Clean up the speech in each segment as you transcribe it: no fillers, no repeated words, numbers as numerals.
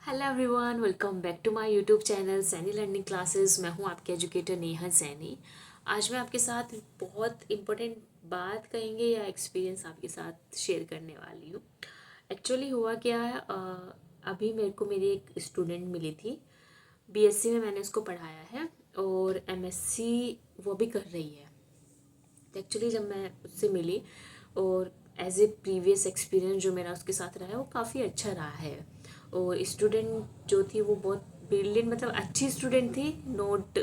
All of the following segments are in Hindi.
Hello everyone, welcome back to my YouTube channel Saini learning classes. मैं हूं आपके एजुकेटर नेहा सैनी। आज मैं आपके साथ बहुत इम्पोर्टेंट बात कहेंगे या एक्सपीरियंस आपके साथ शेयर करने वाली हूँ। एक्चुअली हुआ क्या है, अभी मेरे को मेरी एक स्टूडेंट मिली थी। बीएससी में मैंने उसको पढ़ाया है और एमएससी वो भी कर रही है। तो एक्चुअली जब मैं उससे मिली और एज ए प्रीवियस एक्सपीरियंस जो मेरा उसके साथ रहा है वो काफ़ी अच्छा रहा है। और स्टूडेंट जो थी वो बहुत ब्रिलियंट, मतलब अच्छी स्टूडेंट थी, नोट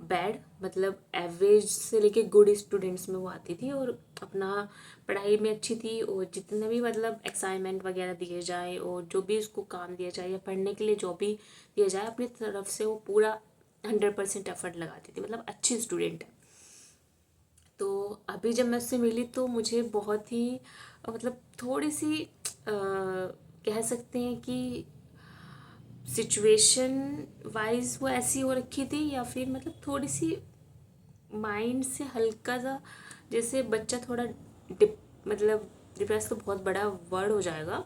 बैड, मतलब एवरेज से लेके गुड स्टूडेंट्स में वो आती थी और अपना पढ़ाई में अच्छी थी। और जितने भी मतलब असाइनमेंट वगैरह दिए जाए और जो भी उसको काम दिया जाए या पढ़ने के लिए जो भी दिया जाए अपनी तरफ से वो पूरा 100% एफर्ट लगाती थी, मतलब अच्छी स्टूडेंट है। तो अभी जब मैं उससे मिली तो मुझे बहुत ही मतलब थोड़ी सी कह सकते हैं कि सिचुएशन वाइज वो ऐसी हो रखी थी, या फिर मतलब थोड़ी सी माइंड से हल्का सा, जैसे बच्चा थोड़ा डिप, मतलब डिप्रेस तो बहुत बड़ा वर्ड हो जाएगा,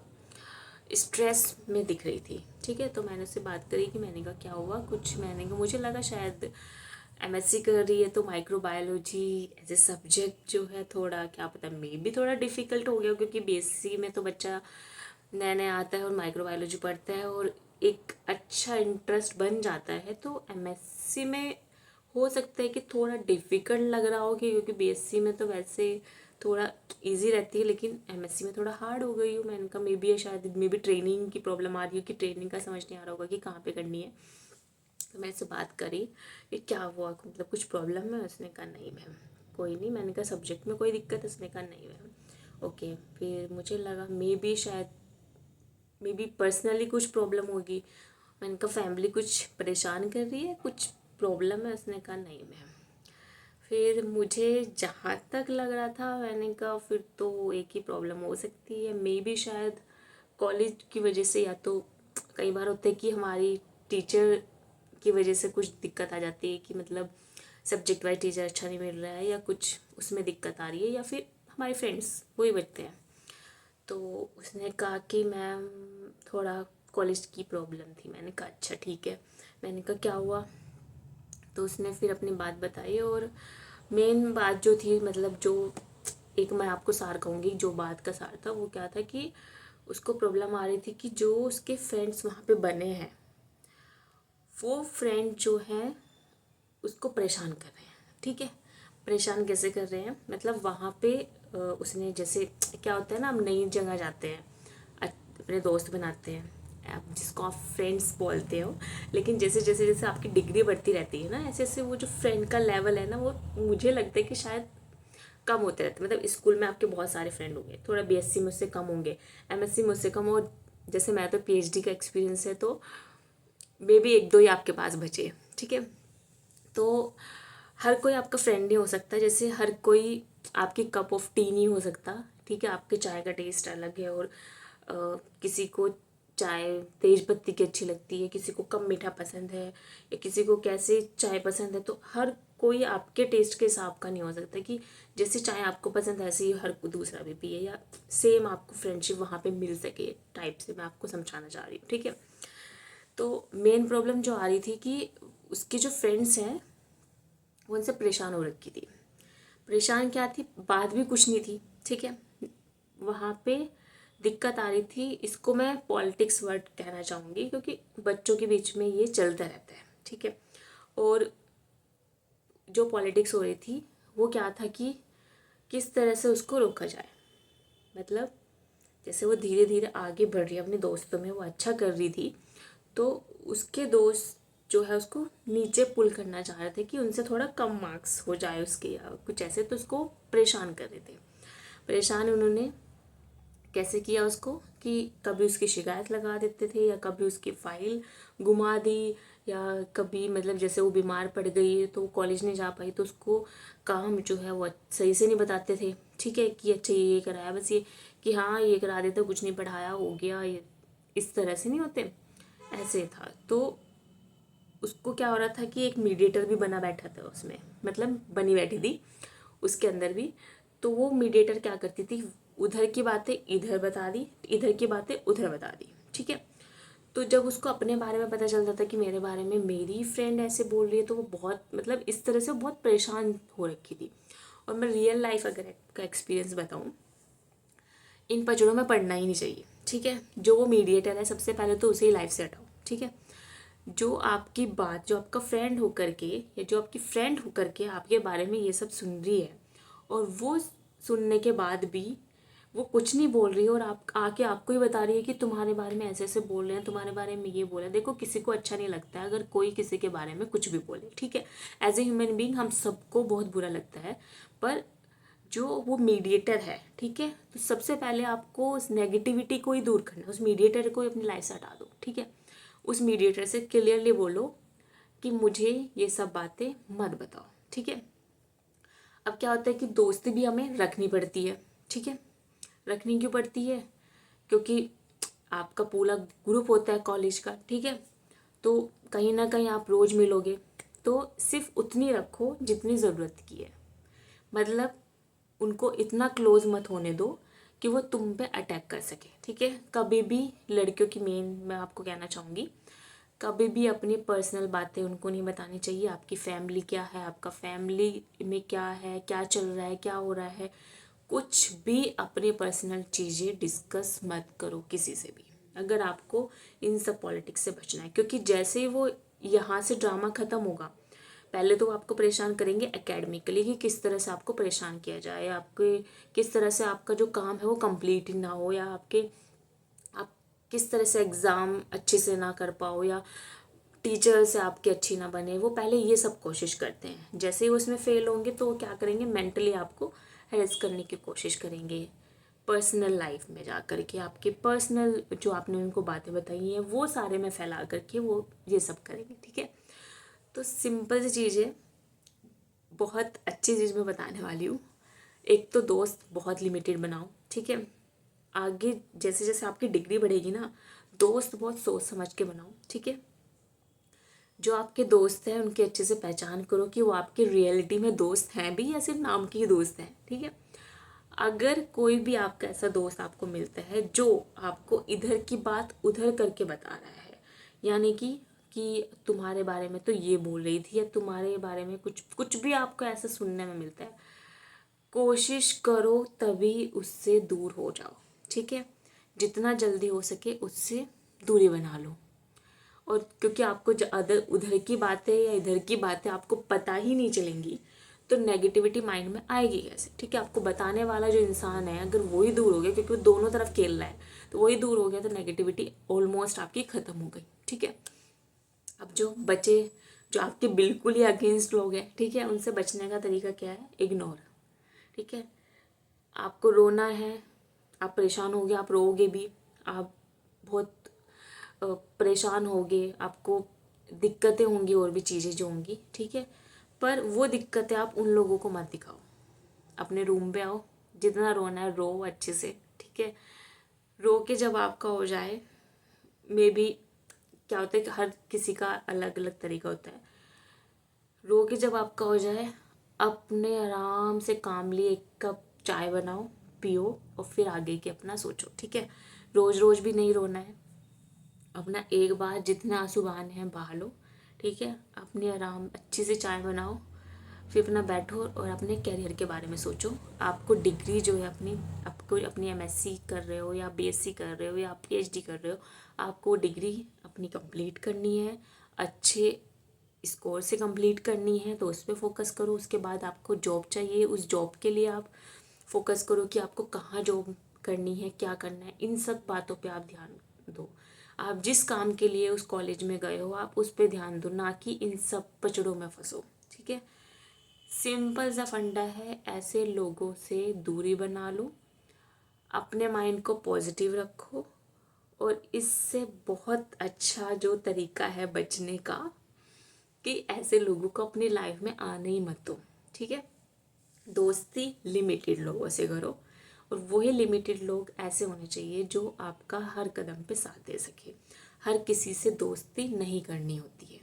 स्ट्रेस में दिख रही थी। ठीक है, तो मैंने उससे बात करी कि मैंने कहा क्या हुआ, कुछ मैंने कहा मुझे लगा शायद एमएससी कर रही है तो माइक्रोबायोलॉजी एज ए सब्जेक्ट जो है थोड़ा क्या पता मे भी थोड़ा डिफ़िकल्ट हो गया, क्योंकि बीएससी में तो बच्चा नया नया आता है और माइक्रोबायोलॉजी पढ़ता है और एक अच्छा इंटरेस्ट बन जाता है। तो एमएससी में हो सकता है कि थोड़ा डिफ़िकल्ट लग रहा हो, क्योंकि बीएससी में तो वैसे थोड़ा इजी रहती है, लेकिन एमएससी में थोड़ा हार्ड हो गई हूँ। मैंने कहा मे बी शायद मे बी ट्रेनिंग की प्रॉब्लम आ रही हो कि ट्रेनिंग का समझ नहीं आ रहा होगा कि कहाँ पे करनी है। तो मैं इससे बात करी कि क्या हुआ, मतलब कुछ प्रॉब्लम है। उसने कहा नहीं मैम कोई नहीं। मैंने कहा सब्जेक्ट में कोई दिक्कत है? उसने कहा नहीं मैम। ओके, फिर मुझे लगा मे बी शायद मे बी पर्सनली कुछ प्रॉब्लम होगी। मैंने कहा फैमिली कुछ परेशान कर रही है, कुछ प्रॉब्लम है? उसने कहा नहीं मैम। फिर मुझे जहाँ तक लग रहा था मैंने कहा फिर तो एक ही प्रॉब्लम हो सकती है, मे बी शायद कॉलेज की वजह से, या तो कई बार होता है कि हमारी टीचर की वजह से कुछ दिक्कत आ जाती है कि मतलब सब्जेक्ट वाइज टीचर अच्छा नहीं मिल रहा है या कुछ उसमें दिक्कत आ रही है, या फिर हमारे फ्रेंड्स वही बचते हैं। तो उसने कहा कि मैम थोड़ा कॉलेज की प्रॉब्लम थी। मैंने कहा अच्छा ठीक है। मैंने कहा क्या हुआ? तो उसने फिर अपनी बात बताई और मेन बात जो थी, मतलब जो एक मैं आपको सार कहूँगी, जो बात का सार था वो क्या था कि उसको प्रॉब्लम आ रही थी कि जो उसके फ्रेंड्स वहाँ पे बने हैं वो फ्रेंड जो हैं उसको परेशान कर रहे हैं। ठीक है, परेशान कैसे कर रहे हैं, मतलब वहाँ पे उसने जैसे क्या होता है ना, हम नई जगह जाते हैं, अपने दोस्त बनाते हैं, आप जिसको आप फ्रेंड्स बोलते हो, लेकिन जैसे जैसे जैसे आपकी डिग्री बढ़ती रहती है ना, ऐसे ऐसे वो जो फ्रेंड का लेवल है ना वो मुझे लगता है कि शायद कम होते रहते हैं। मतलब स्कूल में आपके बहुत सारे फ्रेंड होंगे, थोड़ा बीएससी में उससे कम होंगे, एमएससी में उससे कम, और जैसे मैं तो पीएचडी का एक्सपीरियंस है तो मे बी एक दो ही आपके पास बचे। ठीक है, तो हर कोई आपका फ्रेंड नहीं हो सकता, जैसे हर कोई आपकी कप ऑफ टी नहीं हो सकता। ठीक है, आपके चाय का टेस्ट अलग है और किसी को चाय तेज पत्ती की अच्छी लगती है, किसी को कम मीठा पसंद है, या किसी को कैसे चाय पसंद है। तो हर कोई आपके टेस्ट के हिसाब का नहीं हो सकता कि जैसे चाय आपको पसंद है ऐसे ही हर दूसरा भी पिए, या सेम आपको फ्रेंडशिप वहाँ पे मिल सके टाइप से मैं आपको समझाना चाह रही हूँ। ठीक है, तो मेन प्रॉब्लम जो आ रही थी कि उसके जो फ्रेंड्स हैं वो उनसे परेशान हो रखी थी। परेशान क्या थी, बात भी कुछ नहीं थी। ठीक है, वहाँ पे दिक्कत आ रही थी, इसको मैं पॉलिटिक्स वर्ड कहना चाहूँगी क्योंकि बच्चों के बीच में ये चलता रहता है। ठीक है, और जो पॉलिटिक्स हो रही थी वो क्या था कि किस तरह से उसको रोका जाए, मतलब जैसे वो धीरे धीरे आगे बढ़ रही है अपने दोस्तों में, वो अच्छा कर रही थी, तो उसके दोस्त जो है उसको नीचे पुल करना चाह रहे थे कि उनसे थोड़ा कम मार्क्स हो जाए उसके या कुछ ऐसे, तो उसको परेशान कर रहे थे। परेशान उन्होंने कैसे किया उसको कि कभी उसकी शिकायत लगा देते थे, या कभी उसकी फाइल घुमा दी, या कभी मतलब जैसे वो बीमार पड़ गई तो कॉलेज नहीं जा पाई तो उसको काम जो है वो सही से नहीं बताते थे। ठीक है, कि अच्छा ये कराया, बस ये कि हाँ ये करा देते, कुछ नहीं पढ़ाया हो गया, ये इस तरह से नहीं होते, ऐसे था। तो उसको क्या हो रहा था कि एक मीडिएटर भी बना बैठा था उसमें, मतलब बनी बैठी थी उसके अंदर भी। तो वो मीडिएटर क्या करती थी, उधर की बातें इधर बता दी, इधर की बातें उधर बता दी। ठीक है, तो जब उसको अपने बारे में पता चलता था कि मेरे बारे में मेरी फ्रेंड ऐसे बोल रही है, तो वो बहुत मतलब इस तरह से बहुत परेशान हो रखी थी। और मैं रियल लाइफ अगर का एक्सपीरियंस बताऊँ, इन पचड़ों में पढ़ना ही नहीं चाहिए, ठीक है। जो वो मीडिएटर है, सबसे पहले तो उसे ही लाइफ से हटाओ, ठीक है। जो आपकी बात, जो आपका फ्रेंड होकर के या जो आपकी फ्रेंड होकर के आपके बारे में ये सब सुन रही है, और वो सुनने के बाद भी वो कुछ नहीं बोल रही है, और आप आके आपको ही बता रही है कि तुम्हारे बारे में ऐसे ऐसे बोल रहे हैं, तुम्हारे बारे में ये बोला। देखो, किसी को अच्छा नहीं लगता है अगर कोई किसी के बारे में कुछ भी बोले, ठीक है। एज ए ह्यूमन बीइंग हम सबको बहुत बुरा लगता है, पर जो वो मीडिएटर है, ठीक है, तो सबसे पहले आपको उस नेगेटिविटी को ही दूर करना है, उस मीडिएटर को ही अपनी लाइफ से हटा दो, ठीक है। उस मीडिएटर से क्लियरली बोलो कि मुझे ये सब बातें मत बताओ, ठीक है। अब क्या होता है कि दोस्ती भी हमें रखनी पड़ती है, ठीक है। रखनी क्यों पड़ती है? क्योंकि आपका पूरा ग्रुप होता है कॉलेज का, ठीक है। तो कहीं ना कहीं आप रोज़ मिलोगे, तो सिर्फ उतनी रखो जितनी ज़रूरत की है। मतलब उनको इतना क्लोज मत होने दो कि वो तुम पे अटैक कर सके, ठीक है। कभी भी लड़कियों की मेन मैं आपको कहना चाहूँगी, कभी भी अपनी पर्सनल बातें उनको नहीं बतानी चाहिए। आपकी फैमिली क्या है, आपका फैमिली में क्या है, क्या चल रहा है, क्या हो रहा है, कुछ भी अपनी पर्सनल चीज़ें डिस्कस मत करो किसी से भी, अगर आपको इन सब पॉलिटिक्स से बचना है। क्योंकि जैसे ही वो यहाँ से ड्रामा ख़त्म होगा, पहले तो वो आपको परेशान करेंगे एकेडमिकली कि किस तरह से आपको परेशान किया जाए, आपके किस तरह से आपका जो काम है वो कंप्लीट ही ना हो, या आप किस तरह से एग्ज़ाम अच्छे से ना कर पाओ, या टीचर से आपकी अच्छी ना बने। वो पहले ये सब कोशिश करते हैं। जैसे ही वो उसमें फेल होंगे तो वो क्या करेंगे, मेंटली आपको हेरस करने की कोशिश करेंगे। पर्सनल लाइफ में जा कर के आपके पर्सनल जो आपने उनको बातें बताई हैं वो सारे में फैला करके वो ये सब करेंगे, ठीक है। तो सिंपल सी चीज़ है, बहुत अच्छी चीज़ मैं बताने वाली हूँ। एक तो दोस्त बहुत लिमिटेड बनाओ, ठीक है। आगे जैसे जैसे आपकी डिग्री बढ़ेगी ना, दोस्त बहुत सोच समझ के बनाओ, ठीक है। जो आपके दोस्त हैं उनकी अच्छे से पहचान करो कि वो आपके रियलिटी में दोस्त हैं भी या सिर्फ नाम के ही दोस्त हैं, ठीक है। अगर कोई भी आपका ऐसा दोस्त आपको मिलता है जो आपको इधर की बात उधर करके बता रहा है, यानी कि तुम्हारे बारे में तो ये बोल रही थी, या तुम्हारे बारे में कुछ कुछ भी आपको ऐसा सुनने में मिलता है, कोशिश करो तभी उससे दूर हो जाओ, ठीक है। जितना जल्दी हो सके उससे दूरी बना लो। और क्योंकि आपको अदर उधर की बातें या इधर की बातें आपको पता ही नहीं चलेंगी, तो नेगेटिविटी माइंड में आएगी कैसे, ठीक है। आपको बताने वाला जो इंसान है अगर वही दूर हो गया, क्योंकि वो दोनों तरफ खेल रहा है, तो वही दूर हो गया, तो नेगेटिविटी ऑलमोस्ट आपकी ख़त्म हो गई, ठीक है। अब जो बचे, जो आपके बिल्कुल ही अगेंस्ट लोग हैं, ठीक है, उनसे बचने का तरीका क्या है, इग्नोर, ठीक है। आपको रोना है, आप परेशान होगे, आप रोओगे भी, आप बहुत परेशान होगे, आपको दिक्कतें होंगी और भी चीज़ें जो होंगी, ठीक है। पर वो दिक्कतें आप उन लोगों को मत दिखाओ। अपने रूम पे आओ, जितना रोना है रो अच्छे से, ठीक है। रो के जब आपका हो जाए, मे बी क्या होता है कि हर किसी का अलग अलग तरीका होता है। रो के जब आपका हो जाए, अपने आराम से कामली एक कप चाय बनाओ, पियो, और फिर आगे के अपना सोचो, ठीक है। रोज़ रोज़ भी नहीं रोना है, अपना एक बार जितने आंसू बहाने हैं बहा लो, ठीक है। अपनी आराम अच्छी से चाय बनाओ, फिर अपना बैठो और अपने करियर के बारे में सोचो। आपको डिग्री जो है अपनी, आपको अपनी एमएससी कर रहे हो या बीएससी कर रहे हो या आप पीएचडी कर रहे हो, आपको डिग्री अपनी कंप्लीट करनी है, अच्छे स्कोर से कंप्लीट करनी है, तो उस पर फोकस करो। उसके बाद आपको जॉब चाहिए, उस जॉब के लिए आप फोकस करो कि आपको कहाँ जॉब करनी है, क्या करना है, इन सब बातों पे आप ध्यान दो। आप जिस काम के लिए उस कॉलेज में गए हो आप उस पर ध्यान दो, ना कि इन सब पचड़ों में फंसो, ठीक है। सिंपल सा फंडा है, ऐसे लोगों से दूरी बना लो, अपने माइंड को पॉजिटिव रखो, और इससे बहुत अच्छा जो तरीका है बचने का, कि ऐसे लोगों को अपनी लाइफ में आने ही मत दो, ठीक है। दोस्ती लिमिटेड लोगों से करो, और वही लिमिटेड लोग ऐसे होने चाहिए जो आपका हर कदम पे साथ दे सके। हर किसी से दोस्ती नहीं करनी होती है।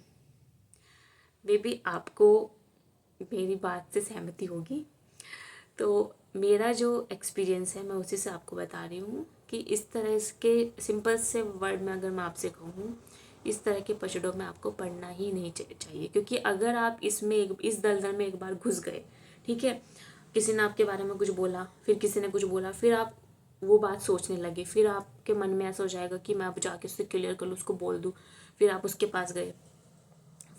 मे बी आपको मेरी बात से सहमति होगी। तो मेरा जो एक्सपीरियंस है मैं उसी से आपको बता रही हूँ कि इस तरह के सिंपल से वर्ड में अगर मैं आपसे कहूँ, इस तरह के पचड़ों में आपको पढ़ना ही नहीं चाहिए। क्योंकि अगर आप इस दलदल में एक बार घुस गए, ठीक है, किसी ने आपके बारे में कुछ बोला, फिर किसी ने कुछ बोला, फिर आप वो बात सोचने लगे, फिर आपके मन में ऐसा हो जाएगा कि मैं अब जाके उससे क्लियर कर लूँ, उसको बोल दूँ। फिर आप उसके पास गए,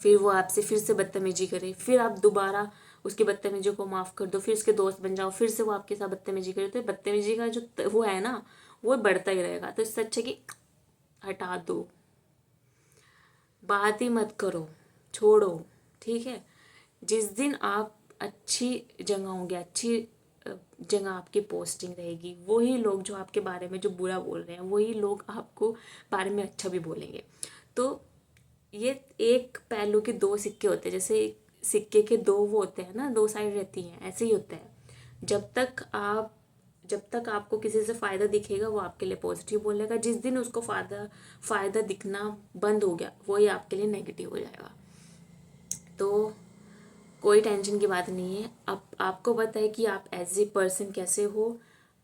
फिर वो आपसे फिर से बदतमीजी करे, फिर आप दोबारा उसकी बदतमीजी को माफ़ कर दो, फिर उसके दोस्त बन जाओ, फिर से वो आपके साथ बदतमीजी करे, तो बदतमीजी का जो वो है ना, वो बढ़ता ही रहेगा। तो इससे अच्छा कि हटा दो, बात ही मत करो, छोड़ो, ठीक है। जिस दिन आप अच्छी जगह होंगे, अच्छी जगह आपकी पोस्टिंग रहेगी, वही लोग जो आपके बारे में जो बुरा बोल रहे हैं, वही लोग आपको बारे में अच्छा भी बोलेंगे। तो ये एक पहलू के दो सिक्के होते हैं, जैसे सिक्के के दो वो होते हैं ना, दो साइड रहती हैं, ऐसे ही होता है। जब तक आपको किसी से फ़ायदा दिखेगा, वो आपके लिए पॉजिटिव बोलेगा। जिस दिन उसको फ़ायदा दिखना बंद हो गया, वही आपके लिए नेगेटिव हो जाएगा। तो कोई टेंशन की बात नहीं है। अब आपको पता है कि आप एज ए पर्सन कैसे हो।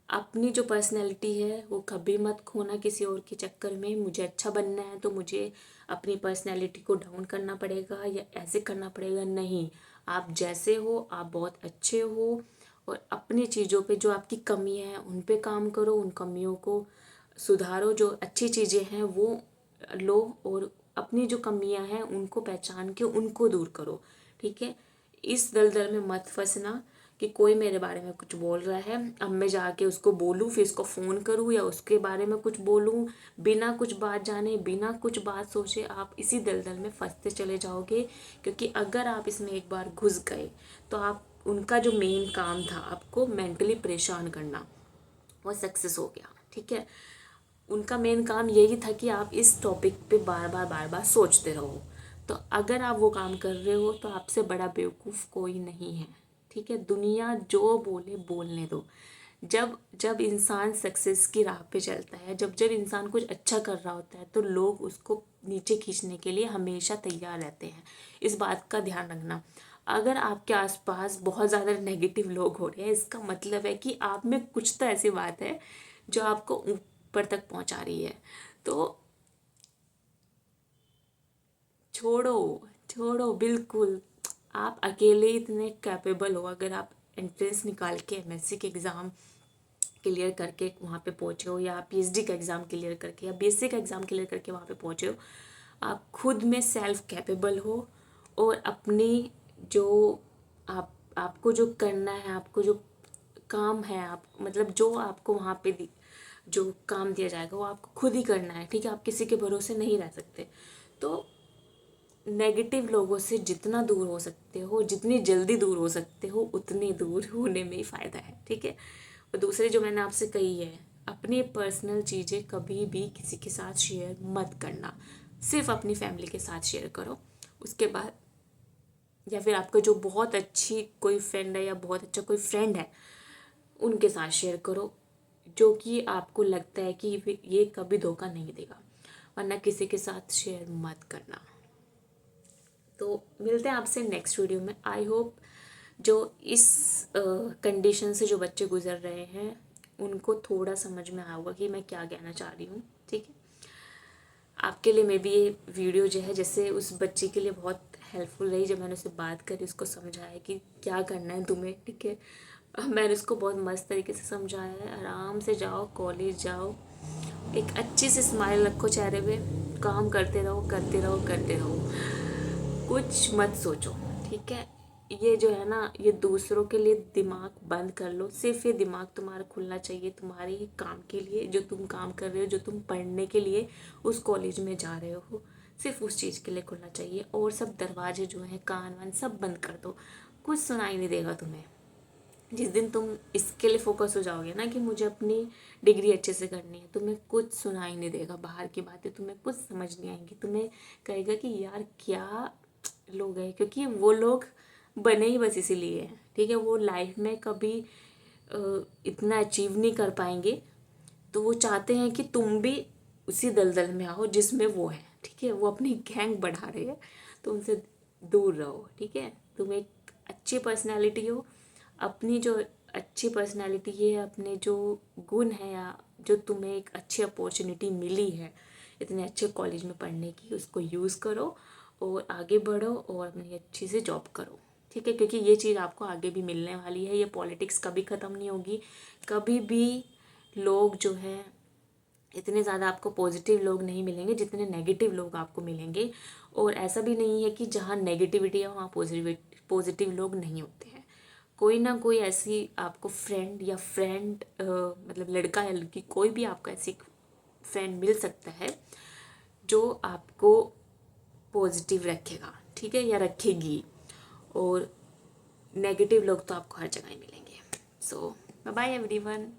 अपनी जो पर्सनैलिटी है वो कभी मत खोना किसी और के चक्कर में। मुझे अच्छा बनना है तो मुझे अपनी पर्सनैलिटी को डाउन करना पड़ेगा या ऐसे करना पड़ेगा, नहीं। आप जैसे हो आप बहुत अच्छे हो, और अपनी चीज़ों पे जो आपकी कमियां हैं उन पे काम करो, उन कमियों को सुधारो। जो अच्छी चीज़ें हैं वो लो, और अपनी जो कमियां हैं उनको पहचान के उनको दूर करो, ठीक है। इस दलदल में मत फंसना कि कोई मेरे बारे में कुछ बोल रहा है, अब मैं जाके उसको बोलूँ, फिर उसको फ़ोन करूँ या उसके बारे में कुछ बोलूँ, बिना कुछ बात जाने, बिना कुछ बात सोचे आप इसी दलदल में फंसते चले जाओगे। क्योंकि अगर आप इसमें एक बार घुस गए तो आप उनका जो मेन काम था आपको मेंटली परेशान करना, वो सक्सेस हो गया, ठीक है। उनका मेन काम यही था कि आप इस टॉपिक पे बार बार सोचते रहो। तो अगर आप वो काम कर रहे हो तो आपसे बड़ा बेवकूफ़ कोई नहीं है, ठीक है। दुनिया जो बोले बोलने दो। जब जब इंसान सक्सेस की राह पे चलता है, जब जब इंसान कुछ अच्छा कर रहा होता है, तो लोग उसको नीचे खींचने के लिए हमेशा तैयार रहते हैं। इस बात का ध्यान रखना। अगर आपके आसपास बहुत ज़्यादा नेगेटिव लोग हो रहे हैं, इसका मतलब है कि आप में कुछ तो ऐसी बात है जो आपको ऊपर तक पहुंचा रही है। तो छोड़ो, छोड़ो बिल्कुल। आप अकेले इतने कैपेबल हो। अगर आप एंट्रेंस निकाल के एमएससी के एग्ज़ाम क्लियर करके वहाँ पे पहुँचे हो, या पीएचडी का एग्ज़ाम क्लियर करके, या बीएससी का एग्ज़ाम क्लियर करके वहाँ पे पहुँचे हो, आप खुद में सेल्फ कैपेबल हो। और अपनी जो आपको जो करना है, आपको जो काम है, आप मतलब जो आपको वहाँ पे जो काम दिया जाएगा वो आपको खुद ही करना है, ठीक है। आप किसी के भरोसे नहीं रह सकते। तो नेगेटिव लोगों से जितना दूर हो सकते हो, जितनी जल्दी दूर हो सकते हो, उतनी दूर होने में ही फ़ायदा है, ठीक है। और दूसरी जो मैंने आपसे कही है, अपनी पर्सनल चीज़ें कभी भी किसी के साथ शेयर मत करना। सिर्फ अपनी फैमिली के साथ शेयर करो। उसके बाद या फिर आपका जो बहुत अच्छी कोई फ्रेंड है या बहुत अच्छा कोई फ्रेंड है, उनके साथ शेयर करो, जो कि आपको लगता है कि ये कभी धोखा नहीं देगा। वरना किसी के साथ शेयर मत करना। तो मिलते हैं आपसे नेक्स्ट वीडियो में। आई होप जो इस कंडीशन से जो बच्चे गुजर रहे हैं उनको थोड़ा समझ में आया होगा कि मैं क्या कहना चाह रही हूँ, ठीक है। आपके लिए मे भी ये वीडियो जो है, जैसे उस बच्चे के लिए बहुत हेल्पफुल रही जब मैंने उससे बात करी, उसको समझाया कि क्या करना है तुम्हें, ठीक है। मैंने उसको बहुत मस्त तरीके से समझाया है। आराम से जाओ, कॉलेज जाओ, एक अच्छी सी स्माइल रखो चेहरे पे, काम करते रहो करते रहो करते रहो, कुछ मत सोचो, ठीक है। ये जो है ना, ये दूसरों के लिए दिमाग बंद कर लो। सिर्फ ये दिमाग तुम्हारा खुलना चाहिए तुम्हारे ही काम के लिए, जो तुम काम कर रहे हो, जो तुम पढ़ने के लिए उस कॉलेज में जा रहे हो, सिर्फ उस चीज़ के लिए खुलना चाहिए। और सब दरवाजे जो हैं, कान वान सब बंद कर दो, कुछ सुनाई नहीं देगा तुम्हें। जिस दिन तुम इसके लिए फोकस हो जाओगे ना कि मुझे अपनी डिग्री अच्छे से करनी है, तुम्हें कुछ सुनाई नहीं देगा, बाहर की बातें तुम्हें कुछ समझ नहीं आएंगी। तुम्हें कहेगा कि यार क्या लोग हैं, क्योंकि वो लोग बने ही बस इसीलिए हैं, ठीक है। वो लाइफ में कभी इतना अचीव नहीं कर पाएंगे, तो वो चाहते हैं कि तुम भी उसी दलदल में आओ जिसमें वो है, ठीक है। वो अपनी गैंग बढ़ा रहे हैं, तो उनसे दूर रहो, ठीक है। तुम एक अच्छी पर्सनैलिटी हो। अपनी जो अच्छी पर्सनैलिटी है, अपने जो गुण है या जो तुम्हें एक अच्छी अपॉर्चुनिटी मिली है इतने अच्छे कॉलेज में पढ़ने की, उसको यूज़ करो और आगे बढ़ो और अपनी अच्छी से जॉब करो, ठीक है। क्योंकि ये चीज़ आपको आगे भी मिलने वाली है। ये पॉलिटिक्स कभी ख़त्म नहीं होगी, कभी भी लोग जो है इतने ज़्यादा आपको पॉजिटिव लोग नहीं मिलेंगे जितने नेगेटिव लोग आपको मिलेंगे। और ऐसा भी नहीं है कि जहाँ नेगेटिविटी है वहाँ पॉजिटिव लोग नहीं होते हैं। कोई ना कोई ऐसी आपको फ्रेंड या फ्रेंड मतलब लड़का या लड़की कोई भी आपका ऐसी फ्रेंड मिल सकता है जो आपको पॉजिटिव रखेगा, ठीक है, या रखेगी। और नेगेटिव लोग तो आपको हर जगह ही मिलेंगे। सो बाय बाय एवरीवन।